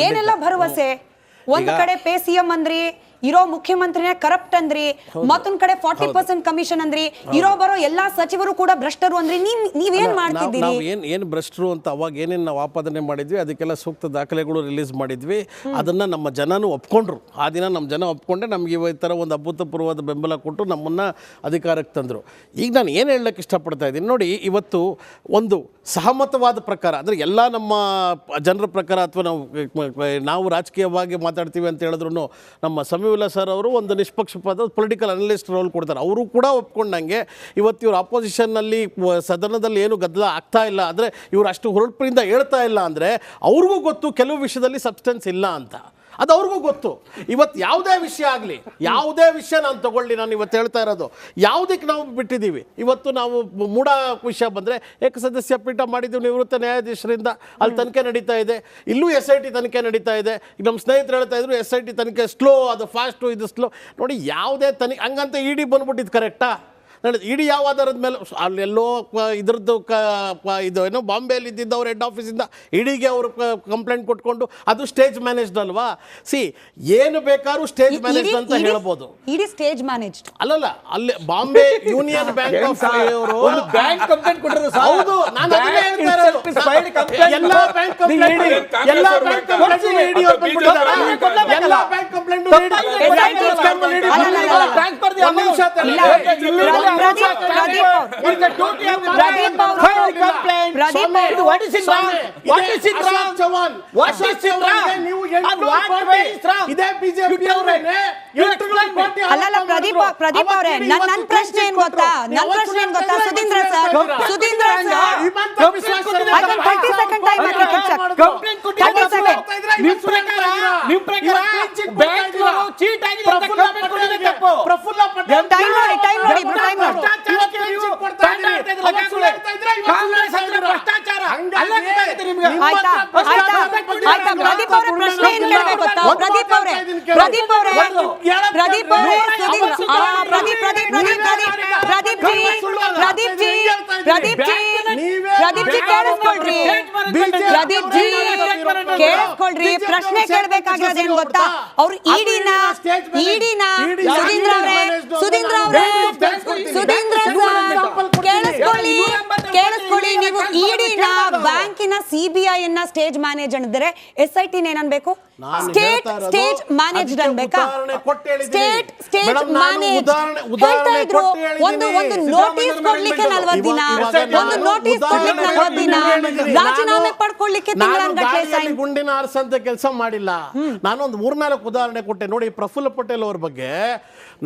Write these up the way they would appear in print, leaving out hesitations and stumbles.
ಏನೆಲ್ಲ ಭರವಸೆ ಒಂದು ಕಡೆ ಪೇ ಸಿಎಂ ಅಂದ್ರಿ ಇರೋ ಮುಖ್ಯಮಂತ್ರಿನೇ ಕರಪ್ಟ್ ಅಂದ್ರಿ ಮತ್ತೊಂದ್ ಕಡೆ 40% ಕಮಿಷನ್ ಅಂದ್ರಿ ಇರೋ ಬರೋ ಎಲ್ಲಾ ಸಚಿವರು ಕೂಡ ಭ್ರಷ್ಟರು ಅಂದ್ರಿ ನೀವೇನ್ ಮಾಡ್ತಿದ್ದೀರಿ ನಾವು ಏನು ಭ್ರಷ್ಟರು ಅಂತ ಅವಾಗ ಏನೇನು ನಾವು ಆಪಾದನೆ ಮಾಡಿದ್ವಿ ಅದಕ್ಕೆಲ್ಲ ಸೂಕ್ತ ದಾಖಲೆಗಳು ರಿಲೀಸ್ ಮಾಡಿದ್ವಿ ಅದನ್ನ ನಮ್ಮ ಜನನು ಒಪ್ಕೊಂಡ್ರು ಆ ದಿನ ನಮ್ಮ ಜನ ಒಪ್ಕೊಂಡೆ ನಮ್ಗೆ ಈ ಥರ ಒಂದು ಅಭೂತಪೂರ್ವವಾದ ಬೆಂಬಲ ಕೊಟ್ಟು ನಮ್ಮನ್ನ ಅಧಿಕಾರಕ್ಕೆ ತಂದರು. ಈಗ ನಾನು ಏನು ಹೇಳಕ್ಕೆ ಇಷ್ಟಪಡ್ತಾ ಇದ್ದೀನಿ ನೋಡಿ, ಇವತ್ತು ಒಂದು ಸಹಮತವಾದ ಪ್ರಕಾರ ಅಂದರೆ ಎಲ್ಲ ನಮ್ಮ ಜನರ ಪ್ರಕಾರ ಅಥವಾ ನಾವು ರಾಜಕೀಯವಾಗಿ ಮಾತಾಡ್ತೀವಿ ಅಂತ ಹೇಳಿದ್ರು ನಮ್ಮ ಸಮೀವುಲ್ಲಾ ಸರ್ ಅವರು ಒಂದು ನಿಷ್ಪಕ್ಷಪಾತ ಪೊಲಿಟಿಕಲ್ ಅನಲಿಸ್ಟ್ ರೋಲ್ ಕೊಡ್ತಾರೆ. ಅವರು ಕೂಡ ಒಪ್ಕೊಂಡಂಗೆ ಇವತ್ತು ಇವರು ಆಪೋಸಿಷನ್ನಲ್ಲಿ ಸದನದಲ್ಲಿ ಏನು ಗದ್ದಲ ಆಗ್ತಾ ಇಲ್ಲ ಅಂದರೆ ಇವರು ಅಷ್ಟು ಹೊರಟಿನಿಂದ ಹೇಳ್ತಾ ಇಲ್ಲ ಅಂದರೆ ಅವ್ರಿಗೂ ಗೊತ್ತು ಕೆಲವು ವಿಷಯದಲ್ಲಿ ಸಬ್ಸ್ಟೆನ್ಸ್ ಇಲ್ಲ ಅಂತ, ಅದು ಅವ್ರಿಗೂ ಗೊತ್ತು. ಇವತ್ತು ಯಾವುದೇ ವಿಷಯ ಆಗಲಿ, ಯಾವುದೇ ವಿಷಯ ನಾನು ತಗೊಳ್ಳಿ, ನಾನು ಇವತ್ತು ಹೇಳ್ತಾ ಇರೋದು ಯಾವುದಕ್ಕೆ ನಾವು ಬಿಟ್ಟಿದ್ದೀವಿ. ಇವತ್ತು ನಾವು ಮೂಢ ವಿಷಯ ಬಂದರೆ ಏಕಸದಸ್ಯ ಪೀಠ ಮಾಡಿದ್ದೀವಿ ನಿವೃತ್ತ ನ್ಯಾಯಾಧೀಶರಿಂದ, ಅಲ್ಲಿ ತನಿಖೆ ನಡೀತಾ ಇದೆ. ಇಲ್ಲೂ SIT ತನಿಖೆ ನಡೀತಾ ಇದೆ. ಈಗ ನಮ್ಮ ಸ್ನೇಹಿತರು ಹೇಳ್ತಾ ಇದ್ರು SIT ತನಿಖೆ ಸ್ಲೋ, ಅದು ಫಾಸ್ಟು, ಇದು ಸ್ಲೋ. ನೋಡಿ ಯಾವುದೇ ತನಿಖೆ ಹಂಗಂತ ED ಬಂದ್ಬಿಟ್ಟಿದ್ದು ಕರೆಕ್ಟಾ? ಇಡೀ ಯಾವ ಆಧಾರದ ಮೇಲೆ ಅಲ್ಲೆಲ್ಲೋ ಇದ್ರದ್ದು ಇದು ಏನೋ ಬಾಂಬೆಯಲ್ಲಿ ಇದ್ದಿದ್ದು ಅವ್ರ ಹೆಡ್ ಆಫೀಸಿಂದ ಇಡಿಗೆ ಅವರು ಕಂಪ್ಲೇಂಟ್ ಕೊಟ್ಕೊಂಡು ಅದು ಸ್ಟೇಜ್ ಮ್ಯಾನೇಜ್ಡ್ ಅಲ್ವಾ? ಏನು ಬೇಕಾದ್ರೂ ಸ್ಟೇಜ್ ಮ್ಯಾನೇಜ್ಡ್ ಅಂತ ಹೇಳ್ಬೋದು. ಇಡೀ ಸ್ಟೇಜ್ ಮ್ಯಾನೇಜ್ಡ್ ಅಲ್ಲಲ್ಲ, ಅಲ್ಲಿ ಬಾಂಬೆ ಯೂನಿಯನ್ ಬ್ಯಾಂಕ್ ಆಫ್ ಅವರು ಬ್ಯಾಂಕ್ ಕಂಪ್ಲೇಂಟ್ ಕೊಟ್ಟರು. ಹೌದು, ನಾನು ಅದನ್ನೇ ಹೇಳ್ತಾ ಇರೋದು. ಎಲ್ಲಾ ಬ್ಯಾಂಕ್ ಕಂಪ್ಲೇಂಟ್ ಎಲ್ಲ ಬ್ಯಾಂಕ್ ಕಂಪ್ಲೇಂಟ್ ಇಡಿ ಅವರು ಬಂದ್ಬಿಟ್ಟಿದ್ದಾರೆ. ಎಲ್ಲ ಬ್ಯಾಂಕ್ ಕಂಪ್ಲೇಂಟ್ ಅಲ್ಲಲ್ಲ ಪ್ರದೀಪ್ ಅವರೇ, ನನ್ನ ಪ್ರಶ್ನೆ ಏನ್ ಗೊತ್ತಾ? ಸುಧೀಂದ್ರ ಸರ್ 30 ಸೆಕೆಂಡ್ ಟೈಮ್ ಕೇಳಿಸ್ಕೊಳ್ರಿ. ಪ್ರಶ್ನೆ ಕೇಳಬೇಕಾಗಿರೋದೇನ್ ಗೊತ್ತಾ? ಅವ್ರು ಸುಧೀಂದ್ರ ಅವರೇ ಕೇಳಿಸ್ಕೊಳ್ಳಿ. ನೀವು ಇಡಿನ ಬ್ಯಾಂಕಿನ CBI ಸ್ಟೇಜ್ ಮ್ಯಾನೇಜ್ ಅಂದ್ರೆ SIT ಏನನ್ಬೇಕು? ಸ್ಟೇಜ್ ಮ್ಯಾನೇಜ್ಡ್ ಅನ್ಬೇಕಾ? ಸ್ಟೇಜ್ ಮ್ಯಾನೇಜ್ ಹೇಳ್ತಾ ಇದ್ರು. ಒಂದು ನೋಟಿಸ್ ಕೊಡ್ಲಿಕ್ಕೆ 40 ದಿನ, ಒಂದು ನೋಟಿಸ್ ಕೊಡ್ಲಿಕ್ಕೆ 40 ದಿನ, ರಾಜೀನಾಮೆ ಪಡ್ಕೊಳ್ಳಿಕ್ಕೆ ತಿಂಗಳ ಗುಂಡಿನ ಆರಿಸಂತ ಕೆಲಸ ಮಾಡಿಲ್ಲ. ನಾನೊಂದು 3-4 ಉದಾಹರಣೆ ಕೊಟ್ಟೆ ನೋಡಿ. ಪ್ರಫುಲ್ಲ ಪಟೇಲ್ ಅವ್ರ ಬಗ್ಗೆ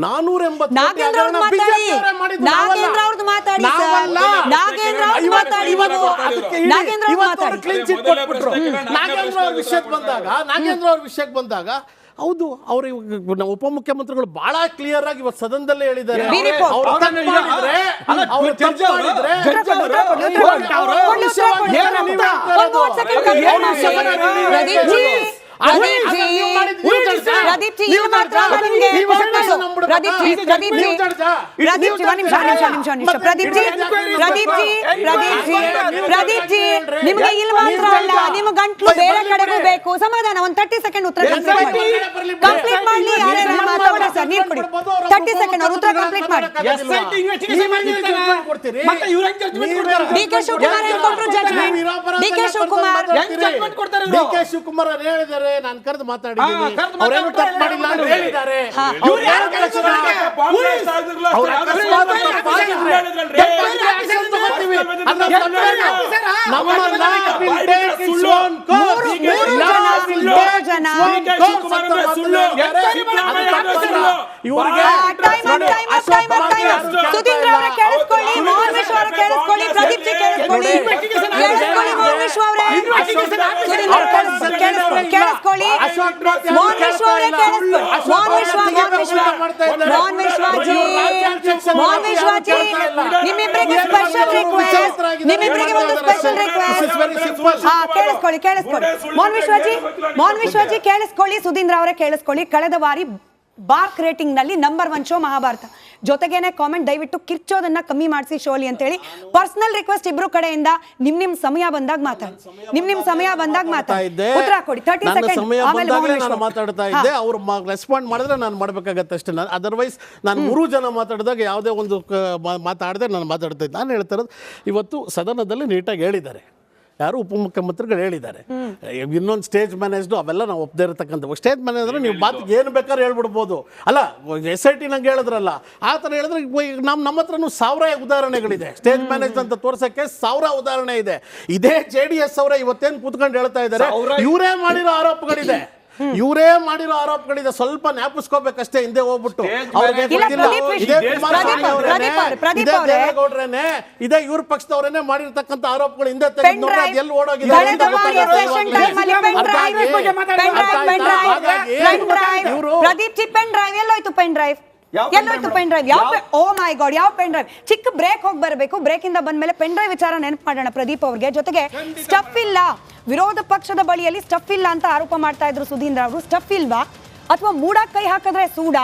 480 ನಾಗೇಂದ್ರ ಅವ್ರದ್ದು ನಾಗೇಂದ್ರ ಅವ್ರ ವಿಷಯಕ್ಕೆ ಬಂದಾಗ ಹೌದು, ಅವರು ಉಪಮುಖ್ಯಮಂತ್ರಿಗಳು ಬಹಳ ಕ್ಲಿಯರ್ ಆಗಿ ಇವತ್ತು ಸದನದಲ್ಲೇ ಹೇಳಿದ್ದಾರೆ. ನಿಮ್ಗೆ ಇಲ್ಲಿ ಮಾತ್ರ ಅಲ್ಲ, ನಿಮ್ಮ ಗಂಟ್ಲು ಬೇರೆ ಕಡೆಗೂ ಬೇಕು. ಸಮಾಧಾನ, ಒಂದು 30 ಸೆಕೆಂಡ್ ಉತ್ತರ ಕಂಪ್ಲೀಟ್ ಮಾಡಿ. ಸರ್ ನೀರು ಕೊಡಿ, 30 ಸೆಕೆಂಡ್ ಅವ್ರ ಉತ್ತರ ಕಂಪ್ಲೀಟ್ ಮಾಡಿ. DK ಶಿವಕುಮಾರ್ ಏನ್ ಕೊಟ್ರು ಜಡ್ಜ್ಮೆಂಟ್? DK ಶಿವಕುಮಾರ್ ಹೇಳಿದ್ದಾರೆ, ನಾನು ಕರೆದು ಮಾತಾಡಿದ್ದೀನಿ, ಅವರೇನು ತಪ್ಪು ಮಾಡಿಲ್ಲ ಅಂತ ಹೇಳಿದ್ದಾರೆ. ಸುಧೀಂದ್ರ ಅವರೇ ಕೇಳಿಸ್ಕೊಳ್ಳಿ, ಮೋಹನ್ ವಿಶ್ವ ಅವರೇ ಕೇಳಿಸ್ಕೊಳ್ಳಿ, ಪ್ರದೀಪ್ ಜಿ ಕೇಳಿಸ್ಕೊಳ್ಳಿ, ಮೋಹನ್ ವಿಶ್ವ ಅವರೇ ಕೇಳಿಸ್ಕೊಳ್ಳಿ, ಮೋಹನ್ ವಿಶ್ವ ಅವರೇ ಮೋಹನ್ ವಿಶ್ವಾಜಿ ನಿಮ್ಮಿಬ್ಬರಿಗೆ ಸ್ಪೆಷಲ್ ರಿಕ್ವೆಸ್ಟ್, ಕೇಳಿಸ್ಕೊಳ್ಳಿ. ಮೋಹನ್ ವಿಶ್ವಾಜಿ ಕೇಳಿಸ್ಕೊಳ್ಳಿ. ಸುಧೀಂದ್ರ ಅವರೇ ಕೇಳಿಸ್ಕೊಳ್ಳಿ. ಕಳೆದ ಬಾರಿ ಬಾರ್ಕ್ ರೇಟಿಂಗ್ ನಲ್ಲಿ ನಂಬರ್ 1 ಶೋ ಮಹಾಭಾರತ. ಜೊತೆಗೇನೆ ಕಾಮೆಂಟ್ ದಯವಿಟ್ಟು ಕಿರ್ಚೋದನ್ನ ಕಮ್ಮಿ ಮಾಡಿಸಿ ಶೋಲಿ ಅಂತ ಹೇಳಿ ಪರ್ಸನಲ್ ರಿಕ್ವೆಸ್ಟ್ ಇಬ್ರು ಕಡೆಯಿಂದ. ನಿಮ್ ಸಮಯ ಬಂದಾಗ ಮಾತಾಡಿ, ನಿಮ್ ಸಮಯ ಬಂದಾಗ ಮಾತಾಡಿ, ಉತ್ತರ ಕೊಡಿ. 30 ಸೆಕೆಂಡ್ ನಾನು ಮಾತಾಡ್ತಾ ಇದ್ದೆ, ಅವ್ರು ರೆಸ್ಪಾಂಡ್ ಮಾಡಿದ್ರೆ ನಾನು ಮಾಡ್ಬೇಕಾಗತ್ತೆ ಅಷ್ಟೇ. ನಾನು ಅದರ್ವೈಸ್ ನಾನು 3 ಜನ ಮಾತಾಡಿದಾಗ ಯಾವುದೇ ಒಂದು ಮಾತಾಡದೆ ನಾನು ಮಾತಾಡ್ತಾ ಇದ್ದೆ. ನಾನು ಹೇಳ್ತಾ ಇರೋದು, ಇವತ್ತು ಸದನದಲ್ಲಿ ನೀಟಾಗಿ ಹೇಳಿದ್ದಾರೆ, ಯಾರು ಉಪಮುಖ್ಯಮಂತ್ರಿಗಳು ಹೇಳಿದ್ದಾರೆ. ಇನ್ನೊಂದು ಸ್ಟೇಜ್ ಮ್ಯಾನೇಜ್ಡು ಅವೆಲ್ಲ ನಾವು ಒಪ್ಪದೇ ಇರತಕ್ಕಂಥ. ಸ್ಟೇಜ್ ಮ್ಯಾನೇಜ್ ನೀವು ಮಾತಿಗೆ ಏನು ಬೇಕಾದ್ರೆ ಹೇಳ್ಬಿಡ್ಬೋದು. ಅಲ್ಲ, SIT ನಂಗೆ ಹೇಳಿದ್ರಲ್ಲ, ಆ ಥರ ಹೇಳಿದ್ರೆ ನಮ್ಮ ಹತ್ರನೂ 1000 ಉದಾಹರಣೆಗಳಿದೆ. ಸ್ಟೇಜ್ ಮ್ಯಾನೇಜ್ ಅಂತ ತೋರ್ಸೋಕ್ಕೆ 1000 ಉದಾಹರಣೆ ಇದೆ. ಇದೇ JDS ಅವರೇ ಇವತ್ತೇನು ಕೂತ್ಕೊಂಡು ಹೇಳ್ತಾ ಇದ್ದಾರೆ, ಇವರೇ ಮಾಡಿರೋ ಆರೋಪಗಳಿದೆ, ಸ್ವಲ್ಪ ಜ್ಞಾಪಿಸ್ಕೋಬೇಕಷ್ಟೇ. ಹಿಂದೆ ಹೋಗ್ಬಿಟ್ಟು ಅವ್ರಿಗೆ ದೇವೇಗೌಡ್ರೇನೆ, ಇದೇ ಇವ್ರ ಪಕ್ಷದವರೇನೆ ಮಾಡಿರ್ತಕ್ಕಂಥ ಆರೋಪಗಳು ಹಿಂದೆ ತೆಗೆದು ನೋಡ್ರೆ ಎಲ್ಲಿ ಓಡೋಗಿದೆ. ಪ್ರದೀಪ್ ಜಿ ಪೆನ್ ಡ್ರೈವ್ ಎಲ್ಲೋಯ್ತು? ಪೆನ್ ಡ್ರೈವ್ ಎಲ್ಲೋಯ್ತು? ಪೆನ್ ಡ್ರೈವ್ ಯಾವ? ಓ ಮೈ ಗಾಡ್, ಯಾವ ಪೆನ್ ಡ್ರೈವ್? ಚಿಕ್ಕ ಬ್ರೇಕ್ ಹೋಗಿ ಬರಬೇಕು. ಬ್ರೇಕ್ ಇಂದ ಬಂದ್ಮೇಲೆ ಪೆನ್ ಡ್ರೈವ್ ವಿಚಾರ ನೆನಪು ಮಾಡೋಣ ಪ್ರದೀಪ್ ಅವ್ರಿಗೆ. ಜೊತೆಗೆ ಸ್ಟಫ್ ಇಲ್ಲ, ವಿರೋಧ ಪಕ್ಷದ ಬಳಿಯಲ್ಲಿ ಸ್ಟಫ್ ಇಲ್ಲ ಅಂತ ಆರೋಪ ಮಾಡ್ತಾ ಇದ್ರು ಸುಧೀಂದ್ರ ಅವರು. ಸ್ಟಫ್ ಇಲ್ವಾ? ಅಥವಾ ಮೂಡ ಕೈ ಹಾಕಿದ್ರೆ ಸೂಡ,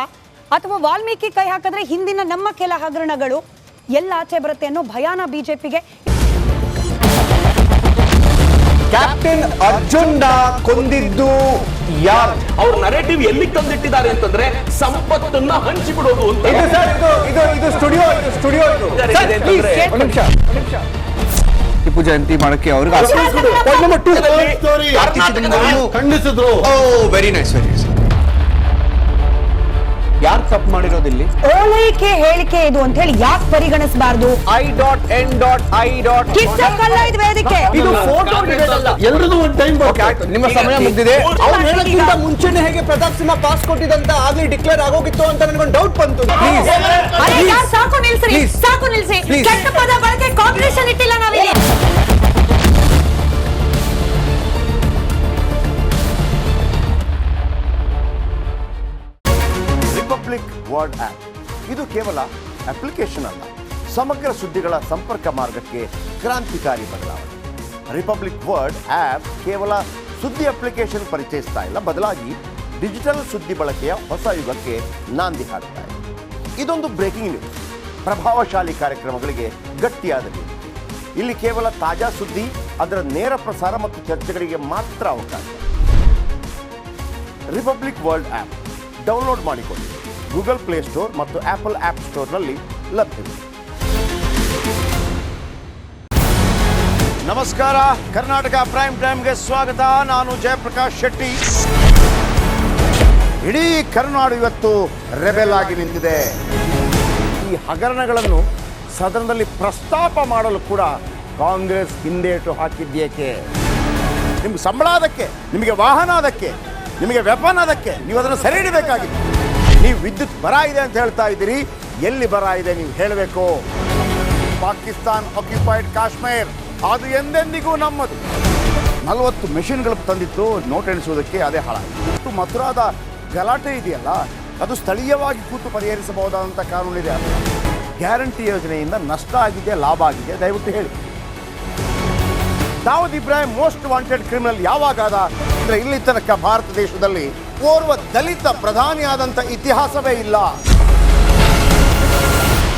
ಅಥವಾ ವಾಲ್ಮೀಕಿ ಕೈ ಹಾಕಿದ್ರೆ ಹಿಂದಿನ ನಮ್ಮ ಕೆಲ ಹಗರಣಗಳು ಎಲ್ಲ ಆಚೆ ಬರುತ್ತೆ ಅನ್ನೋ ಭಯಾನ ಬಿಜೆಪಿಗೆ. ಕ್ಯಾಪ್ಟನ್ ಅರ್ಜುನ್ ಕೊಂದಿದ್ದು ಯಾರು? ಅವ್ರ ನರೇಟಿವ್ ಎಲ್ಲಿ ತಂದಿಟ್ಟಿದ್ದಾರೆ ಅಂತಂದ್ರೆ ಸಂಪತ್ತನ್ನ ಹಂಚಿಬಿಡೋದು ಅಂತ. ಇದು ಸ್ಟುಡಿಯೋ ಟಿಪ್ಪು ಜಯಂತಿ ಮಾಡಕ್ಕೆ ಅವ್ರಿಗೆ ಖಂಡಿಸಿದ್ರು. Very nice, very nice. ಯಾರು ತಪ್ಪು ಮಾಡಿರೋದಿಲ್ಲಿ? ಓಲೈಕೆ ಹೇಳಿಕೆ ಇದು ಅಂತ ಹೇಳಿ ಯಾಕೆ ಪರಿಗಣಿಸಬಾರದು? ಕಿಚ್ಚಕ್ಕಲ್ಲ ಇದು ವೇದಿಕೆ, ಇದು ಫೋಟೋ ಎಲ್ರಿಗೂ ಒಂದು ಟೈಮ್. ನಿಮ್ಮ ಸಮಯ ಮುಗಿದಿದೆ. ಅವ್ರು ಹೇಳಕ್ಕಿಂತ ಮುಂಚೆನೆ ಹೇಗೆ ಪ್ರತಾಪ್ ಸಿಂಹ ಪಾಸ್ ಕೊಟ್ಟಿದಂತ ಆಗ್ಲಿ ಡಿಕ್ಲೇರ್ ಆಗೋಗಿತ್ತು ಅಂತ ನನಗೊಂದು ಡೌಟ್ ಬಂತು. ಸಾಕು ನಿಲ್ಸಿ, ಸಾಕು ನಿಲ್ಸಿ. ಕೆಟ್ಟ ಪದ ಬಳಕೆ ಕಾಂಪಿಟೇಷನ್ ಇಟ್ಟಿಲ್ಲ ನಾವಿಲ್ಲಿ. ರಿಪಬ್ಲಿಕ್ ವರ್ಡ್ ಆಪ್ ಇದು ಕೇವಲ ಅಪ್ಲಿಕೇಶನ್ ಅಲ್ಲ, ಸಮಗ್ರ ಸುದ್ದಿಗಳ ಸಂಪರ್ಕ ಮಾರ್ಗಕ್ಕೆ ಕ್ರಾಂತಿಕಾರಿ ಬದಲಾವಣೆ. ರಿಪಬ್ಲಿಕ್ ವರ್ಡ್ ಆಪ್ ಕೇವಲ ಸುದ್ದಿ ಅಪ್ಲಿಕೇಶನ್ ಪರಿಚಯಿಸ್ತಾ ಇಲ್ಲ, ಬದಲಾಗಿ ಡಿಜಿಟಲ್ ಸುದ್ದಿ ಬಳಕೆಯ ಹೊಸ ಯುಗಕ್ಕೆ ನಾಂದಿ ಹಾಡ್ತಾ ಇದೆ. ಇದೊಂದು ಬ್ರೇಕಿಂಗ್ ನ್ಯೂಸ್, ಪ್ರಭಾವಶಾಲಿ ಕಾರ್ಯಕ್ರಮಗಳಿಗೆ ಗಟ್ಟಿಯಾದ ನ್ಯೂಸ್. ಇಲ್ಲಿ ಕೇವಲ ತಾಜಾ ಸುದ್ದಿ, ಅದರ ನೇರ ಪ್ರಸಾರ ಮತ್ತು ಚರ್ಚೆಗಳಿಗೆ ಮಾತ್ರ ಅವಕಾಶ. ರಿಪಬ್ಲಿಕ್ ವರ್ಲ್ಡ್ ಆಪ್ ಡೌನ್ಲೋಡ್ ಮಾಡಿಕೊಳ್ಳಿ. ಗೂಗಲ್ ಪ್ಲೇಸ್ಟೋರ್ ಮತ್ತು ಆಪಲ್ ಆಪ್ ಸ್ಟೋರ್ನಲ್ಲಿ ಲಭ್ಯವಿದೆ. ನಮಸ್ಕಾರ, ಕರ್ನಾಟಕ ಪ್ರೈಮ್ ಟೈಮ್ಗೆ ಸ್ವಾಗತ. ನಾನು ಜಯಪ್ರಕಾಶ್ ಶೆಟ್ಟಿ. ಇಡೀ ಕರ್ನಾಡು ಇವತ್ತು ರೆಬೆಲ್ ಆಗಿ ನಿಂತಿದೆ. ಈ ಹಗರಣಗಳನ್ನು ಸದನದಲ್ಲಿ ಪ್ರಸ್ತಾಪ ಮಾಡಲು ಕೂಡ ಕಾಂಗ್ರೆಸ್ ಹಿಂದೇಟು ಹಾಕಿದ್ದೇಕೆ? ನಿಮ್ಗೆ ಸಂಬಳ ಅದಕ್ಕೆ, ನಿಮಗೆ ವಾಹನ ಅದಕ್ಕೆ, ನಿಮಗೆ ವೆಪನ್ ಅದಕ್ಕೆ, ನೀವು ಅದನ್ನು ಸೆರೆ ಹಿಡಿಬೇಕಾಗಿದೆ. ನೀವು ವಿದ್ಯುತ್ ಬರ ಇದೆ ಅಂತ ಹೇಳ್ತಾ ಇದ್ದೀರಿ, ಎಲ್ಲಿ ಬರ ಇದೆ ನೀವು ಹೇಳಬೇಕು. ಪಾಕಿಸ್ತಾನ್ ಆಕ್ಯುಪೈಡ್ ಕಾಶ್ಮೀರ್ ಅದು ಎಂದೆಂದಿಗೂ ನಮ್ಮದು. 40 ಮೆಷಿನ್ಗಳು ತಂದಿತ್ತು ನೋಟ್ ಎಣಿಸುವುದಕ್ಕೆ, ಅದೇ ಹಾಳಾಯಿತು. ಮಥುರಾದ ಗಲಾಟೆ ಇದೆಯಲ್ಲ, ಅದು ಸ್ಥಳೀಯವಾಗಿ ಕೂತು ಪರಿಹರಿಸಬಹುದಾದಂಥ ಕಾನೂನಿದೆ. ಗ್ಯಾರಂಟಿ ಯೋಜನೆಯಿಂದ ನಷ್ಟ ಆಗಿದೆ, ಲಾಭ ಆಗಿದೆ, ದಯವಿಟ್ಟು ಹೇಳಿ. Dawood Ibrahim most wanted criminal ಯಾವಾಗಾದ ಅಂದರೆ ಇಲ್ಲಿ ತನಕ ಭಾರತ ದೇಶದಲ್ಲಿ ಓರ್ವ ದಲಿತ ಪ್ರಧಾನಿಯಾದಂಥ ಇತಿಹಾಸವೇ ಇಲ್ಲ.